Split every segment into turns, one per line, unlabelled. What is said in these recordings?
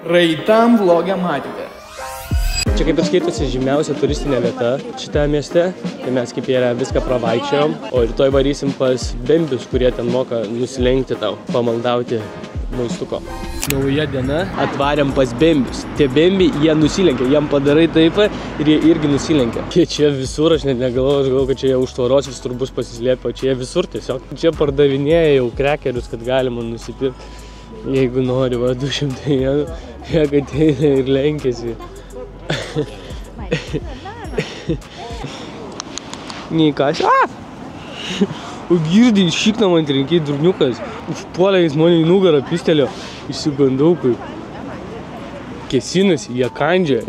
Praeitam vlogę matėte.
Čia kaip ir skaitosi žymiausia turistinė vieta šitame mieste, tai mes kaip jie viską pravaikščiojom, o rytoj varysim pas bembius, kurie ten moka nusilenkti tau, pamaldauti maistuko. Nauja diena, atvarėm pas bembius. Tie bembi, jie nusilenkia, jiem padarai taip ir jie irgi nusilenkia. Jie čia visur, aš net negalvoju, kad čia jie už tvoros vis turbus pasislėpia, o čia jie visur tiesiog. Čia pardavinėja jau krekerius, kad galima nusipirkti. Jeigu nori, va, 200 jenų, jie ateina ir lenkiasi. Neįkasi. O girdį, šikna man trenkiai durniukas. Užpuolė jis mane į nugarą pistelio. Išsigandau, kaip kesinasi, jie kandžia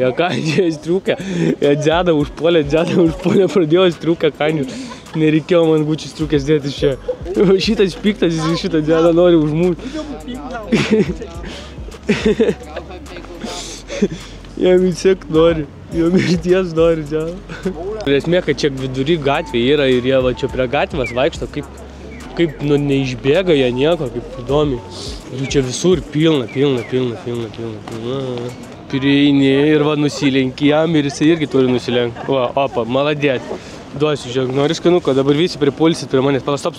striukę. Jie dzeda užpuolė, pradėjo striukę kandžiu. Nereikėjo man gučių striukės dėti čia. Šitas piktas, jis šitą dzeda nori užmūti. Jam įsiek nori, jo mirties nori dzeda. Esmė, kad čia vidury gatvė yra ir jie va čia prie gatvės vaikšto, kaip nu neišbėga jie nieko, kaip įdomiai. Jų čia visur pilna. Prieini ir va nusilenki jam ir jisai irgi turi nusilenkti. Va, opa, maladėt. Duosiu, žiūrėk, nori skanuką, dabar visi pripulsit prie manęs. Pala, stop.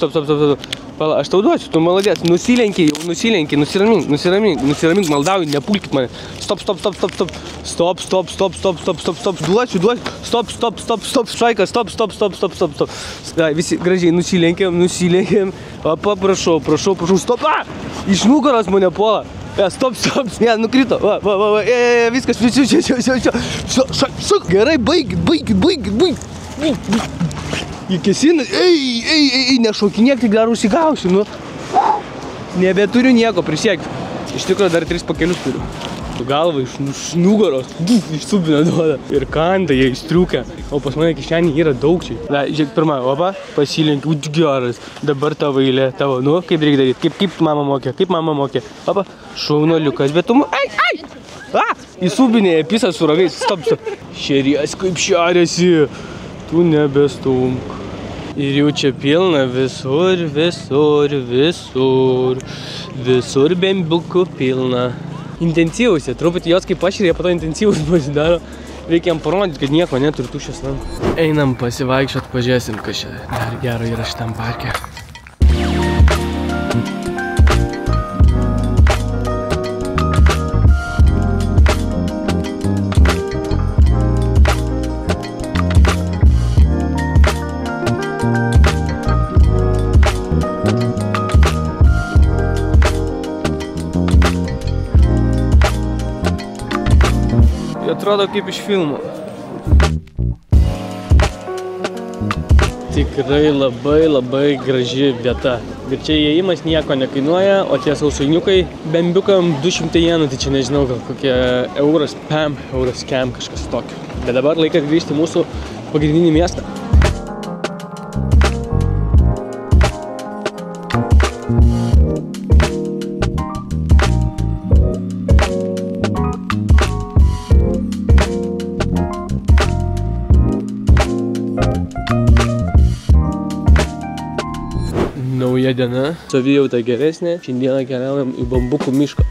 Pala, aš tau duosiu, tu maladėt. Nusilenki, nusiramink, maldauju, nepulkit mane. Stop. Duosiu. Stop, šaika, stop. Visi gražiai nusilenkėm. Opa, prašau, stop. Iš nugaros mane puola. Stop, ne, nukrito. Va, viskas, gerai, baigit. Jį kesina, ei, nešokinėk, tik dar užsigausiu, nu. Nebeturiu nieko, prisiekiu. Iš tikrųjų dar 3 pakelius turiu. Tu galva iš nugaros, išsubina duoda. Ir kanda, jie įstriukia. O pas mane kišenį yra daug čia. Na, žiūrėk, pirmą, opa, pasilenkiu, geras. Dabar tavo eilė, tavo, nu, kaip reikia daryti, kaip mama mokė. Opa, šaunoliukas, bet tu, įsubinė, pisas su ragais, stop. Šerės kaip šeriasi. Tu nebestumk. Ir jau čia pilna visur bembiukų pilna. Intensyvus, truputį jos kaip aš ir jie po to intensyvus pasidaro. Reikia jam parodyti, kad nieko neturi tuščias namų. Einam pasivaikščiot, pažiūrėsim, kas čia dar gero yra šitam parke. Atrodo kaip iš filmo. Tikrai labai graži vieta. Ir čia įėjimas nieko nekainuoja, o tie sausainiukai bembiukam 200 jenų, tai čia nežinau, gal kokie euras kem, kažkas tokio. Bet dabar laikas grįžti į mūsų pagrindinį miestą. Nauja diena, savijauta geresnė, šiandieną keliaujam į bambukų mišką.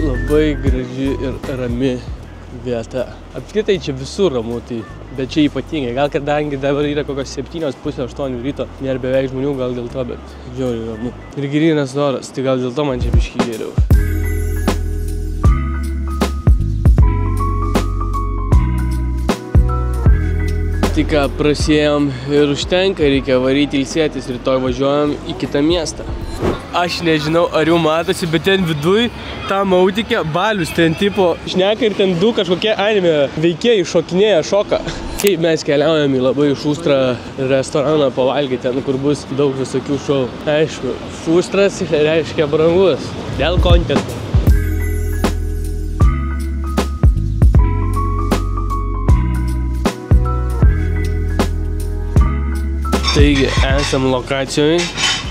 Labai graži ir rami vieta. Apskritai čia visur ramu, bet čia ypatingai. Gal kadangi dabar yra kokios 7:30–8 ryto, nėra beveik žmonių, gal dėl to, bet žiauriai ramu. Ir grynas oras, tai gal dėl to man čia biškį geriau. Tik ką prasėjom ir užtenka, reikia varyti ilsėtis, rytoj važiuojam į kitą miestą. Aš nežinau, ar jau matosi, bet ten viduj tam autikę balius, ten tipo šneka ir ten 2 kažkokie anime veikėjai šokinėja šoką. Kaip mes keliaujam į labai šustrą restoraną pavalgyti, ten kur bus daug visokių šou. Aišku, šustras reiškia brangus, dėl kontento. Taigi, esam lokacijoje,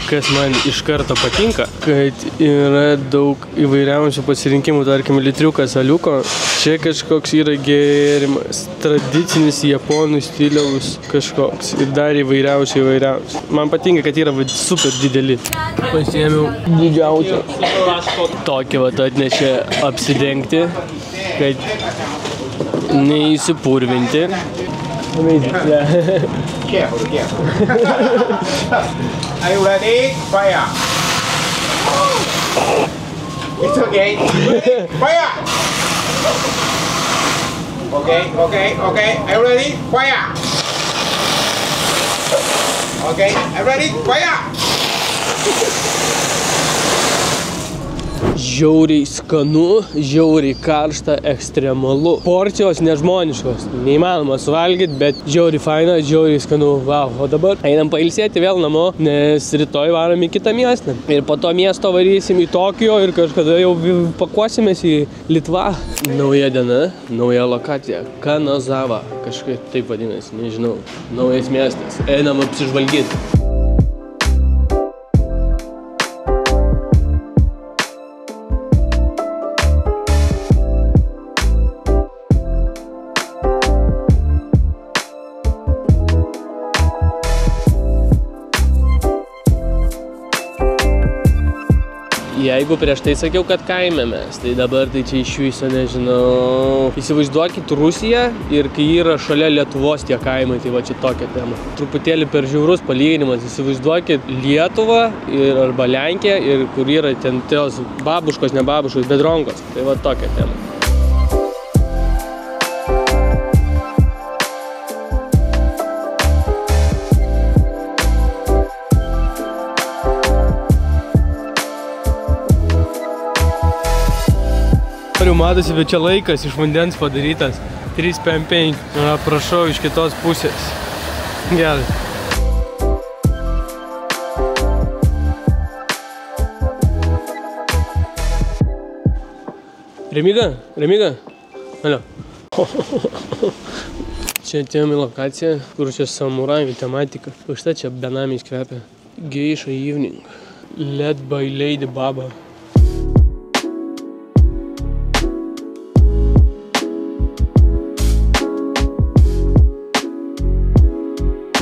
kas man iš karto patinka, kad yra daug įvairiausių pasirinkimų, tarkim, litriukas aliuko. Čia kažkoks yra gėrimas, tradicinis japonų stiliaus kažkoks ir dar įvairiausių. Man patinka, kad yra super dideli. Pasiėmiau didžiausią. Tokį atnešė apsidengti, kad neįsipurvinti.
Careful. Are you ready? Fire! It's okay. Fire! Okay. Are you ready? Fire! Okay, are you ready? Fire!
Žiauriai skanu, žiauriai karšta, ekstremalu. Porcijos nežmoniškos, neįmanoma suvalgyti, bet žiauriai faina, žiauriai skanu. Wow. O dabar einam pailsėti vėl namo, nes rytoj varom į kitą miestą. Ir po to miesto varysim į Tokijo ir kažkada jau pakuosimės į Litvą. Nauja diena, nauja lokacija. Kanazava. Kažkaip taip vadinasi, nežinau. Naujas miestas. Einam apsižvalgyti. Jeigu prieš tai sakiau, kad kaime mes, tai dabar tai čia iš viso nežinau. Įsivaizduokit Rusiją ir kai yra šalia Lietuvos tie kaimai, tai va čia tokia tema. Truputėlį per žiaurus palyginimas. Įsivaizduokit Lietuvą arba Lenkiją ir kur yra ten tos babuškos, ne babuškos, bedronkos. Tai va tokia tema. Matosi, bet čia laikas iš vandens padarytas 3,5. Prašau iš kitos pusės. Gerai. Remiga? Alio. Čia atėjom į lokaciją, kur čia samurajų tematika. Štai čia benamiais kvepia. Geisha Evening. Led by Lady Baba.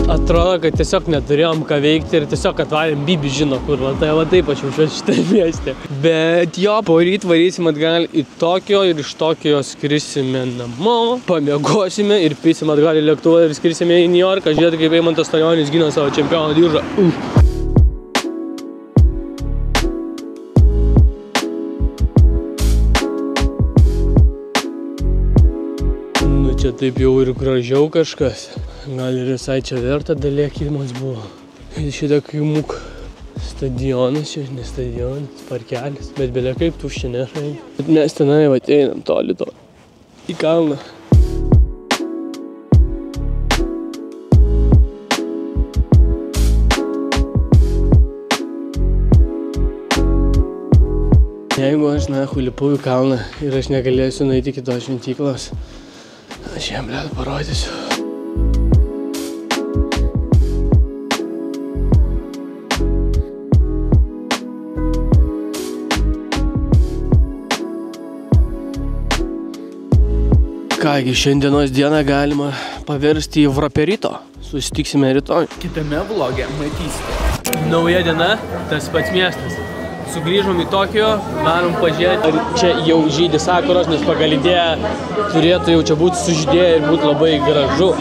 Atrodo, kad tiesiog neturėjom ką veikti ir tiesiog atvarėm Bibi žino kur. Tai va taip aš jaučiuosi šitą miestę. Bet jo, poryt varysim atgal į Tokijo ir iš Tokijo skrisime namo, pamiegosime ir pysim atgal į lėktuvą ir skrisime į New Yorką. Žiūrėti, kaip Eimantas Stanionis gina savo čempiono diržą. Nu čia taip jau ir gražiau kažkas. Gal ir visai čia verta dalėkimas buvo. Šitą kaimuk stadionas, čia ne stadionas, parkelis, bet belia kaip tuščia nešai. Bet mes tenai ateinam toli į kalną. Jeigu aš lipu į kalną ir aš negalėsiu nueiti iki tos šventyklos, aš jam parodysiu. Kągi, šiandienos dieną galima paversti į Vraperito. Susitiksime rytoj.
Kitame vloge matysite.
Nauja diena, tas pats miestas. Sugrįžom į Tokijo, varom pažiūrėti, ar čia jau žydi sakuros, nes pagal idėją turėtų jau čia būti sužydėję ir būti labai gražu.